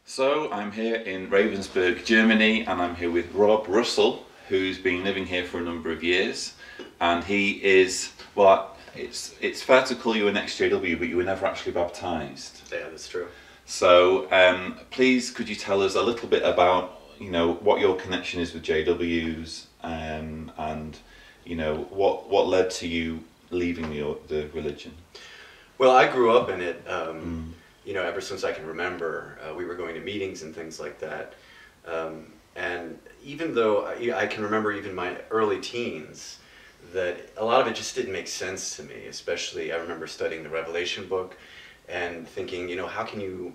So I'm here in Ravensburg, Germany, and I'm here with Rob Russell, who's been living here for a number of years, and he is, well, it's fair to call you an ex-JW, but you were never actually baptised. Yeah, that's true. So please, could you tell us a little bit about, you know, what your connection is with JWs, and you know what led to you leaving the religion? Well, I grew up in it. You know, ever since I can remember, we were going to meetings and things like that. And even though I can remember even my early teens, that a lot of it just didn't make sense to me. Especially, I remember studying the Revelation book and thinking, you know, how can you,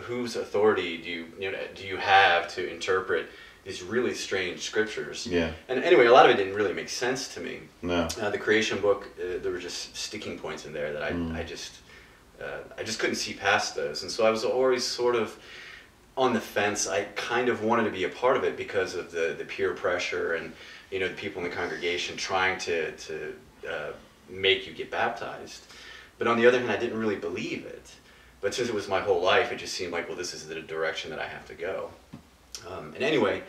whose authority do you have to interpret these really strange scriptures? Yeah. And anyway, a lot of it didn't really make sense to me. No. The creation book, there were just sticking points in there that I just couldn't see past those, and so I was always sort of on the fence. I kind of wanted to be a part of it because of the peer pressure and, you know, the people in the congregation trying to make you get baptized. But on the other hand, I didn't really believe it. But since it was my whole life, it just seemed like, well, this is the direction that I have to go. And anyway,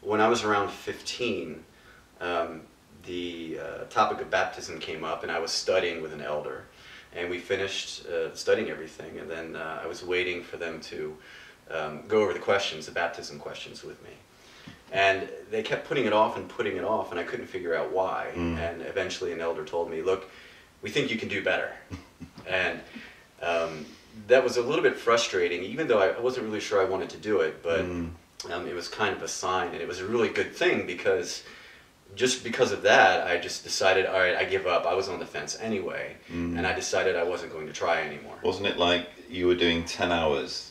when I was around 15, the topic of baptism came up, and I was studying with an elder. And we finished studying everything, and then I was waiting for them to go over the questions, the baptism questions with me. And they kept putting it off, and I couldn't figure out why. And eventually an elder told me, look, we think you can do better. And that was a little bit frustrating, even though I wasn't really sure I wanted to do it, but it was kind of a sign, and it was a really good thing, because just because of that, I just decided, all right, I give up. I was on the fence anyway, and I decided I wasn't going to try anymore. Wasn't it like you were doing 10 hours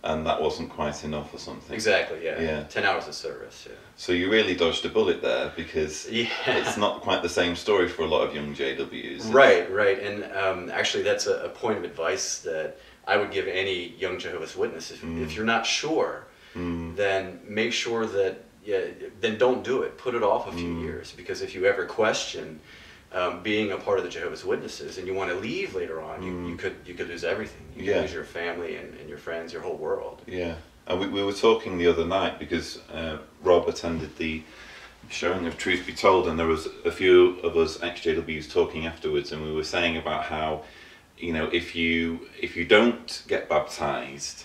and that wasn't quite enough or something? Exactly, yeah. Yeah. 10 hours of service, yeah. So you really dodged a bullet there, because it's not quite the same story for a lot of young JWs. Right. And actually, that's a point of advice that I would give any young Jehovah's Witness. If you're not sure, then make sure that, then don't do it. Put it off a few years, because if you ever question being a part of the Jehovah's Witnesses and you want to leave later on, you could lose everything. You could lose your family and your friends, your whole world. Yeah, and we were talking the other night, because Rob attended the showing of Truth Be Told, and there was a few of us ex-JWs talking afterwards, and we were saying about how, you know, if you don't get baptized,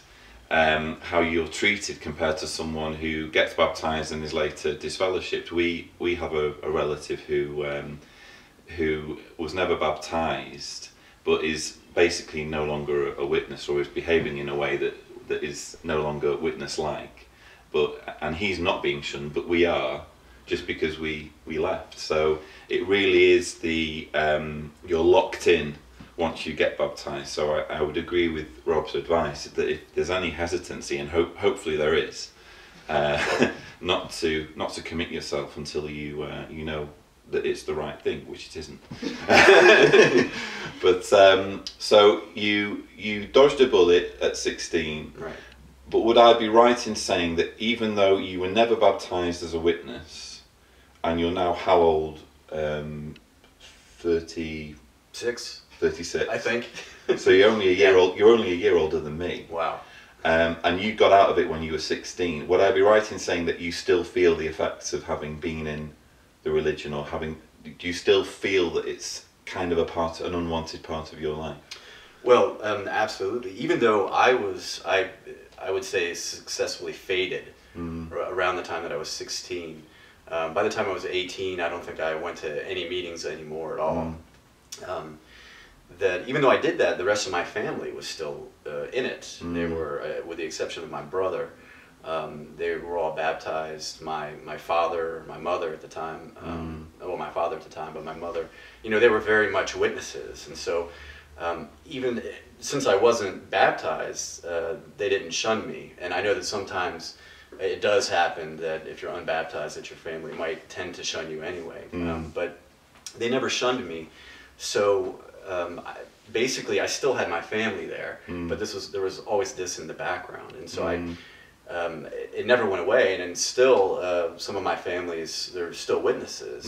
how you're treated compared to someone who gets baptized and is later disfellowshipped. We have a relative who was never baptized, but is basically no longer a witness, or is behaving in a way that is no longer witness-like. And he's not being shunned, but we are, just because we left. So it really is you're locked in once you get baptized. So I would agree with Rob's advice that if there's any hesitancy, and hopefully there is, not to commit yourself until you know that it's the right thing, which it isn't. But so you dodged a bullet at 16. Right. But would I be right in saying that even though you were never baptized as a witness, and you're now how old? 36, I think. So you're only a year old. You're only a year older than me. Wow. And you got out of it when you were 16. Would I be right in saying that you still feel the effects of having been in the religion, or do you still feel that it's kind of an unwanted part of your life? Well, absolutely. Even though I would say successfully faded around the time that I was 16. By the time I was 18, I don't think I went to any meetings anymore at all. That even though I did that, the rest of my family was still in it. They were, with the exception of my brother, they were all baptized. My father, my mother at the time, well, my father at the time, but my mother, you know, they were very much witnesses. And so even since I wasn't baptized, they didn't shun me. And I know that sometimes it does happen that if you're unbaptized, that your family might tend to shun you anyway. But they never shunned me. So basically, I still had my family there, but there was always this in the background. And so it never went away, and still some of my families, they're still witnesses.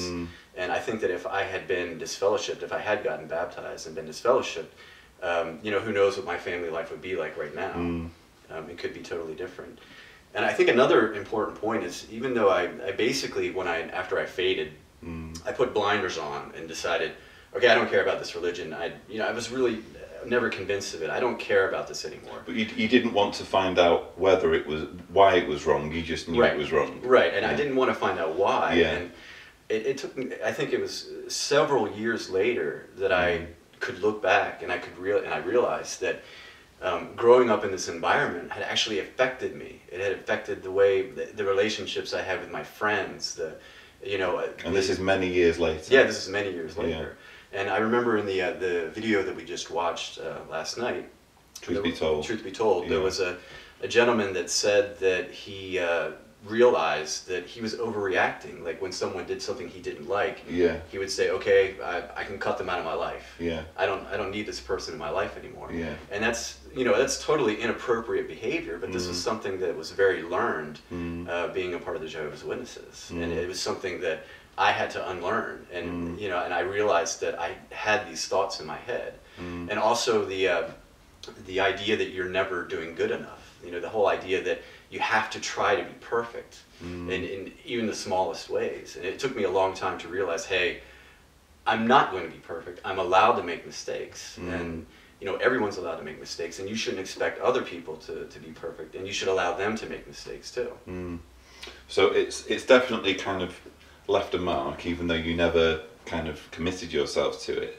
And I think that if I had been disfellowshipped, if I had gotten baptized and been disfellowshipped, who knows what my family life would be like right now. It could be totally different. And I think another important point is, even though I basically, after I faded, I put blinders on and decided, okay, I don't care about this religion. I was really never convinced of it. I don't care about this anymore. But you didn't want to find out why it was wrong. You just knew it was wrong. Right, and I didn't want to find out why. Yeah. And it took me, I think it was several years later that I could look back and I realized that growing up in this environment had actually affected me. It had affected the way, the relationships I had with my friends, And this is many years later. Yeah, this is many years later. And I remember in the video that we just watched last night, Truth Be Told, there was a gentleman that said that he realized that he was overreacting. Like when someone did something he didn't like, he would say, okay, I can cut them out of my life. I don't need this person in my life anymore. And that's totally inappropriate behavior, but this was something that was very learned being a part of the Jehovah's Witnesses. And it was something that I had to unlearn, and and I realized that I had these thoughts in my head, and also the idea that you're never doing good enough. The whole idea that you have to try to be perfect, in even the smallest ways. And it took me a long time to realize, hey, I'm not going to be perfect. I'm allowed to make mistakes, and everyone's allowed to make mistakes, and you shouldn't expect other people to be perfect, and you should allow them to make mistakes too. So it's definitely kind of left a mark, even though you never kind of committed yourself to it.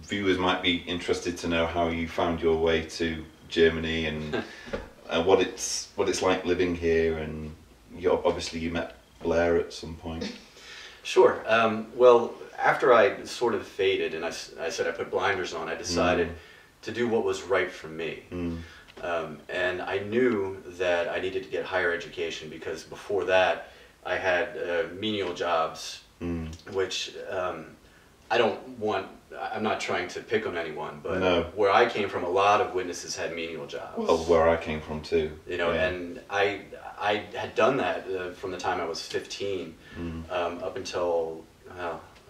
Viewers might be interested to know how you found your way to Germany and what it's like living here, and obviously you met Blair at some point. Sure. Well, after I sort of faded and I said I put blinders on, I decided to do what was right for me. And I knew that I needed to get higher education, because before that I had menial jobs, which I'm not trying to pick on anyone, but where I came from, a lot of witnesses had menial jobs. Well, where I came from too. And I had done that from the time I was 15 up until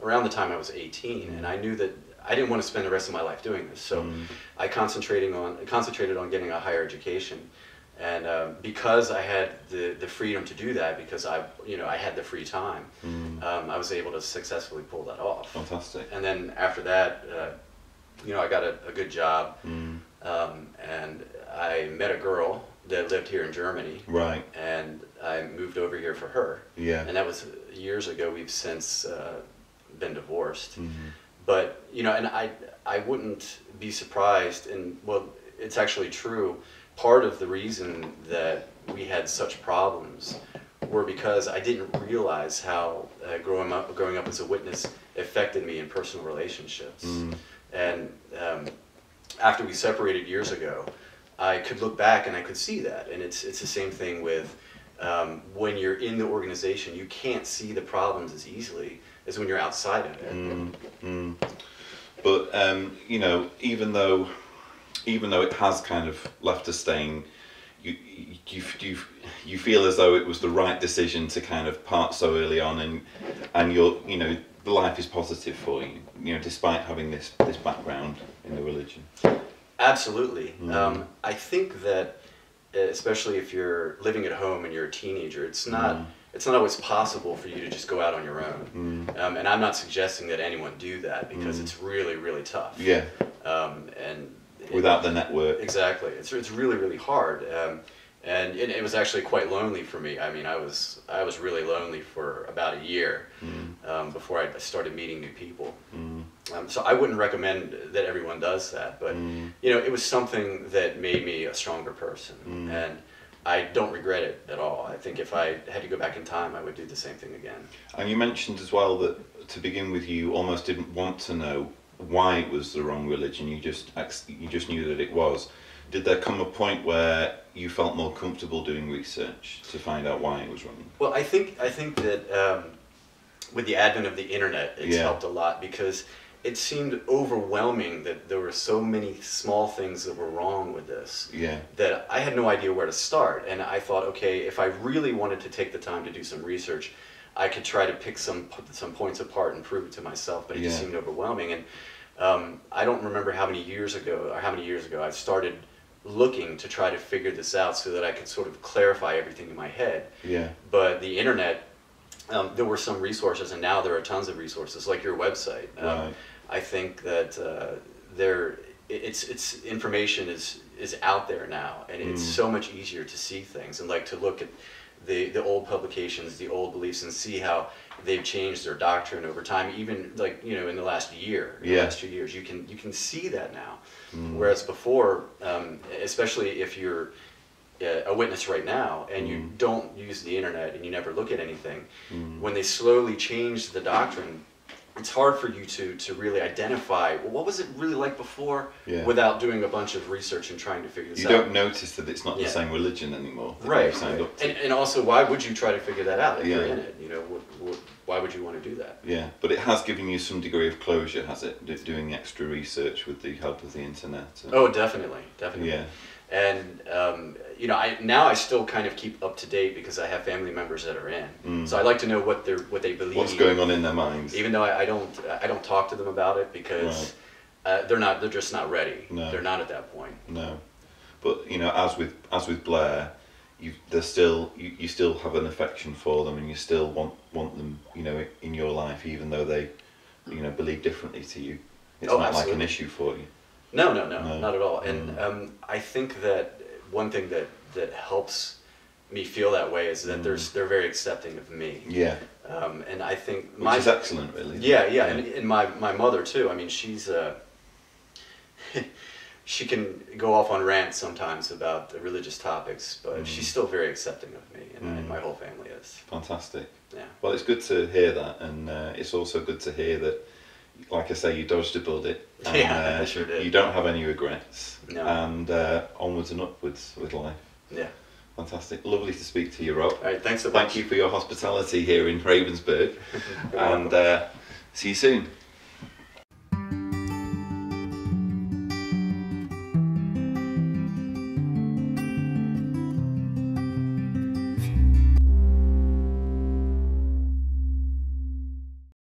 around the time I was 18, and I knew that I didn't want to spend the rest of my life doing this. So I concentrated on getting a higher education. And because I had the freedom to do that, because I had the free time, I was able to successfully pull that off. Fantastic. And then after that, I got a good job, and I met a girl that lived here in Germany. Right. And I moved over here for her. Yeah. And that was years ago. We've since been divorced. But and I wouldn't be surprised, and well, it's actually true. Part of the reason that we had such problems were because I didn't realize how growing up as a witness affected me in personal relationships. And after we separated years ago, I could look back and I could see that. And it's the same thing with when you're in the organization, you can't see the problems as easily as when you're outside of it. But even though it has kind of left a stain, you feel as though it was the right decision to kind of part so early on, and the life is positive for you, despite having this background in the religion. Absolutely. I think that especially if you're living at home and you're a teenager, it's not always possible for you to just go out on your own. And I'm not suggesting that anyone do that, because it's really, really tough. Yeah. And without the network. Exactly. It's really, really hard. And it was actually quite lonely for me. I mean, I was really lonely for about a year before I started meeting new people. So I wouldn't recommend that everyone does that, but it was something that made me a stronger person, and I don't regret it at all. I think if I had to go back in time, I would do the same thing again. And you mentioned as well that to begin with, you almost didn't want to know why it was the wrong religion. You just knew that it was. Did there come a point where you felt more comfortable doing research to find out why it was wrong? Well, I think that with the advent of the internet, it's helped a lot, because it seemed overwhelming that there were so many small things that were wrong with this. Yeah. That I had no idea where to start, and I thought, okay, if I really wanted to take the time to do some research, I could try to pick some points apart and prove it to myself, but it just seemed overwhelming. And I don't remember how many years ago I started looking to try to figure this out so that I could sort of clarify everything in my head. Yeah. But the internet, there were some resources, and now there are tons of resources, like your website. Right. I think that it's information is out there now, and it's so much easier to see things and like to look at the old publications, the old beliefs, and see how they've changed their doctrine over time. Even like in the last year, the last 2 years, you can see that now. Whereas before, especially if you're a witness right now and you don't use the internet and you never look at anything, when they slowly change the doctrine, it's hard for you to really identify, well, what was it really like before, without doing a bunch of research and trying to figure this out. You don't notice that it's not the same religion anymore. Right. And also, why would you try to figure that out if you're in it? Why would you want to do that? Yeah, but it has given you some degree of closure, has it? Doing extra research with the help of the internet. Oh, definitely. Yeah. And I still kind of keep up to date because I have family members that are in, so I like to know what they believe. What's going on in their minds? Even though I don't talk to them about it because they're just not ready. No. They're not at that point. No, but as with Blair, you still have an affection for them, and you still want them in your life, even though they believe differently to you. It's not absolutely. like an issue for you. No, not at all. And I think that one thing that helps me feel that way is that they're very accepting of me. Yeah. And I think which is excellent, really. Yeah. And my mother too. I mean, she's she can go off on rants sometimes about the religious topics, but she's still very accepting of me, and my whole family is. Fantastic. Yeah. Well, it's good to hear that, and it's also good to hear that, like I say, you dodged a bullet. And, I sure did. You don't have any regrets. No. And onwards and upwards with life. Yeah. Fantastic. Lovely to speak to you, Rob. All right, thanks so much. Thank you for your hospittality here in Ravensburg. And see you soon.